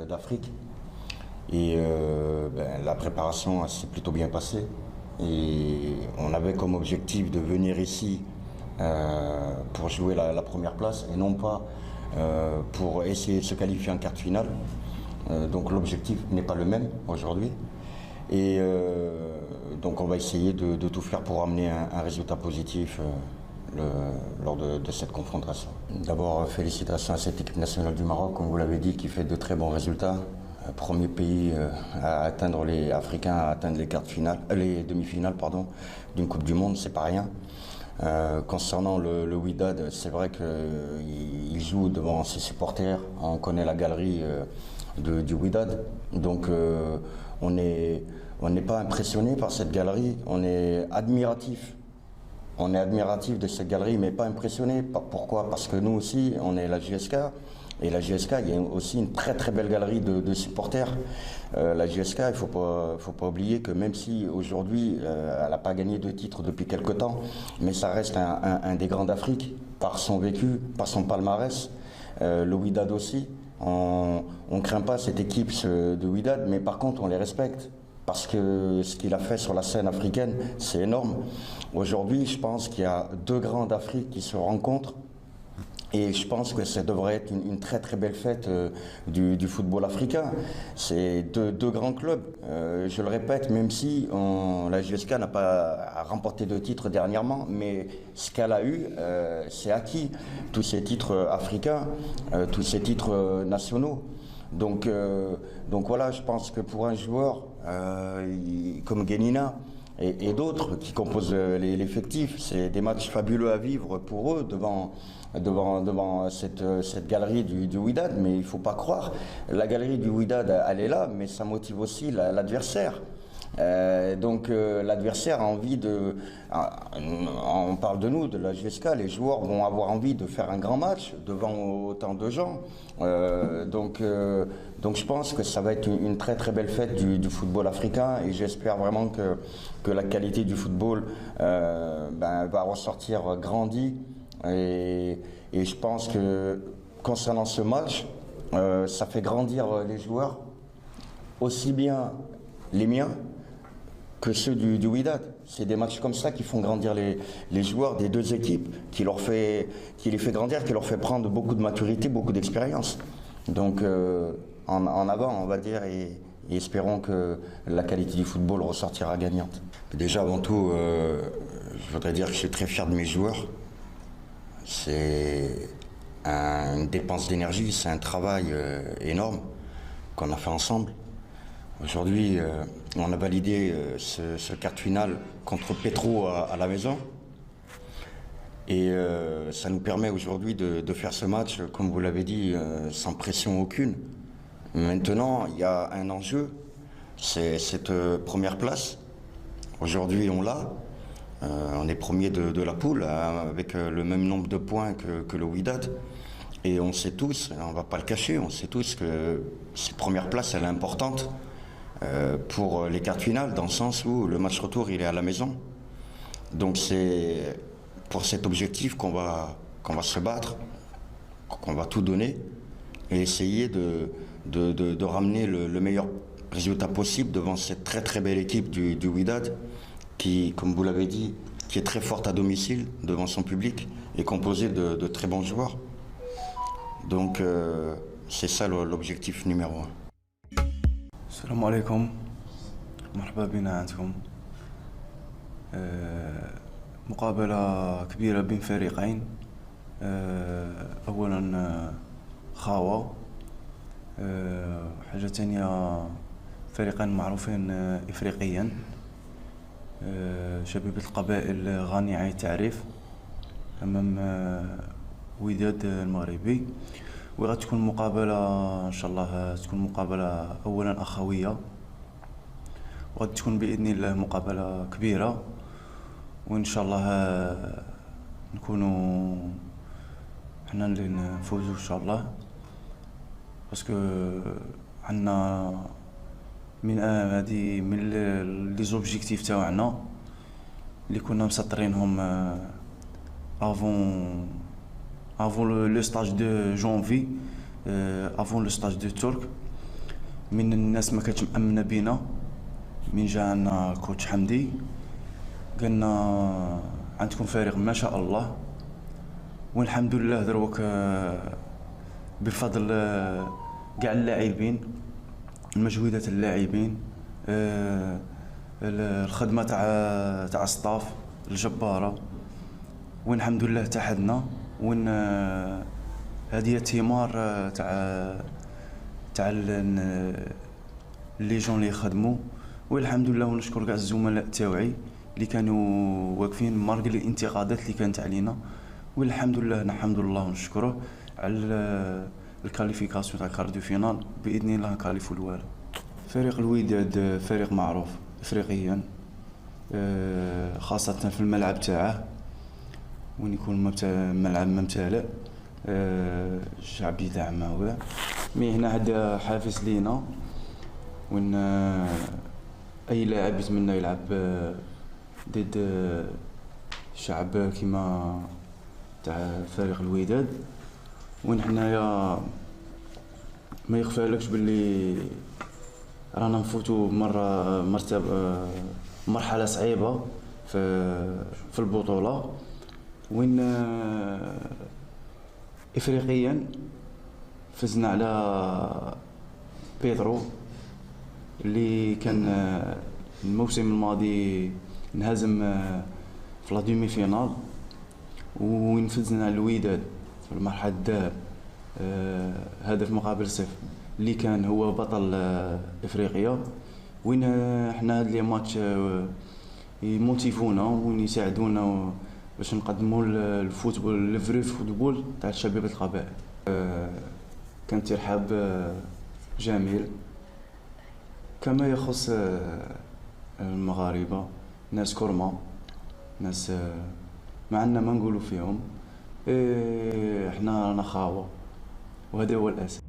d'Afrique. Et la préparation s'est plutôt bien passée. Et on avait comme objectif de venir ici pour jouer la première place et non pas pour essayer de se qualifier en quart de finale. Donc l'objectif n'est pas le même aujourd'hui. Et donc on va essayer de tout faire pour amener un résultat positif lors de cette confrontation. D'abord, félicitations à cette équipe nationale du Maroc, comme vous l'avez dit, qui fait de très bons résultats. Premier pays à atteindre les Africains, à atteindre les demi-finales d'une Coupe du Monde, c'est pas rien. Concernant le Wydad, c'est vrai qu'il joue devant ses supporters. On connaît la galerie du Wydad, donc on n'est pas impressionné par cette galerie, on est admiratif. On est admiratif de cette galerie, mais pas impressionné. Pourquoi? Parce que nous aussi, on est la JSK. Et la JSK, il y a aussi une très très belle galerie de supporters. La JSK, il faut pas oublier que même si aujourd'hui, elle n'a pas gagné de titre depuis quelque temps, mais ça reste un des grands d'Afrique, par son vécu, par son palmarès. Le Wydad aussi. On ne craint pas cette équipe de Wydad, mais par contre, on les respecte. Parce que ce qu'il a fait sur la scène africaine, c'est énorme. Aujourd'hui, je pense qu'il y a deux grands d'Afrique qui se rencontrent. Et je pense que ça devrait être une très très belle fête du football africain. C'est deux grands clubs. Je le répète, même si la JSK n'a pas remporté de titre dernièrement, mais ce qu'elle a eu, c'est acquis. Tous ces titres africains, tous ces titres nationaux. Donc voilà, je pense que pour un joueur comme Guénina et d'autres qui composent l'effectif, c'est des matchs fabuleux à vivre pour eux devant cette galerie du Wydad. Mais il ne faut pas croire, la galerie du Wydad, elle est là, mais ça motive aussi l'adversaire. L'adversaire a envie on parle de nous, de la JSK, les joueurs vont avoir envie de faire un grand match devant autant de gens. Donc je pense que ça va être une très très belle fête du football africain, et j'espère vraiment que la qualité du football va ressortir grandie. Et je pense que concernant ce match, ça fait grandir les joueurs, aussi bien les miens que ceux du Wydad. C'est des matchs comme ça qui font grandir les joueurs des deux équipes, qui les fait grandir, qui leur fait prendre beaucoup de maturité, beaucoup d'expérience. Donc en avant, on va dire, et espérons que la qualité du football ressortira gagnante. Déjà, avant tout, je voudrais dire que je suis très fier de mes joueurs. C'est une dépense d'énergie, c'est un travail énorme qu'on a fait ensemble. Aujourd'hui, on a validé ce quart de finale contre Petro à la maison. Et ça nous permet aujourd'hui de faire ce match, comme vous l'avez dit, sans pression aucune. Maintenant, il y a un enjeu, c'est cette première place. Aujourd'hui, on l'a. On est premier de la poule, avec le même nombre de points que le Wydad. Et on sait tous, on ne va pas le cacher, on sait tous que cette première place, elle est importante pour les quarts de finale, dans le sens où le match retour, il est à la maison. Donc c'est pour cet objectif qu'on va se battre, qu'on va tout donner, et essayer de ramener le meilleur résultat possible devant cette très très belle équipe du Wydad, qui, comme vous l'avez dit, qui est très forte à domicile devant son public, et composée de très bons joueurs. Donc c'est ça l'objectif numéro 1. السلام عليكم، مرحبا بنا عندكم. مقابلة كبيرة بين فريقين، أولا خاوة، حاجة تانية فريقين معروفين إفريقيا، شبيبة القبائل غنية عن التعريف أمام وداد المغربي. وغتكون مقابلة إن شاء الله تكون مقابلة أولا أخوية، وغادي تكون بإذن الله مقابلة كبيرة، وإن شاء الله نكونوا حنا اللي نفوزوا إن شاء الله، باسكو عندنا من هذه من لي زوبجيكتيف تاعنا اللي كنا مسطرينهم avant le stage de janvier, avant le stage de Turc. من الناس ما كانتش مأمنة بينا. من جا عندنا كوتش حمدي قالنا عندكم فريق ما شاء الله، والحمد لله دروك بفضل كاع اللاعبين، المجهودات اللاعبين، الخدمة تاع الستاف الجبارة، وين الحمد لله اتحدنا، وين هذه ثمار تاع لي جون اللي يخدموا. والحمد لله ونشكر كاع الزملاء تاوعي اللي كانوا واقفين مرق الانتقادات اللي كانت علينا. والحمد لله نحمد الله ونشكره على الكاليفيكاسيون تاع الكارديو فينال، باذن الله نكاليفو الوالو. فريق الوداد فريق معروف افريقيا، خاصة في الملعب تاعه، وين يكون ملعب ممتلئ، الشعب يدعمه وكذا. مي هنا هذا حافز لينا، وين اي لاعب يتمنى يلعب ضد شعب كيما تاع فريق الوداد. وين حنايا ما يخفالكش باللي رانا نفوتوا مرحله صعيبه في البطوله، وين افريقيا فزنا على بيدرو اللي كان الموسم الماضي انهزم في لا دومي فينال، وين فزنا على الوداد في المرحله الذهب هدف مقابل صفر، اللي كان هو بطل افريقيا. وين احنا هاد لي ماتش يموتيفونا وين يساعدونا باش نقدموا الفوتبول الفري فوتبول تاع شباب القبائل. كان ترحاب جميل كما يخص المغاربه، ناس كرمه، ناس ما عندنا ما نقولوا فيهم، احنا رانا خاوه، وهذا هو الاساس.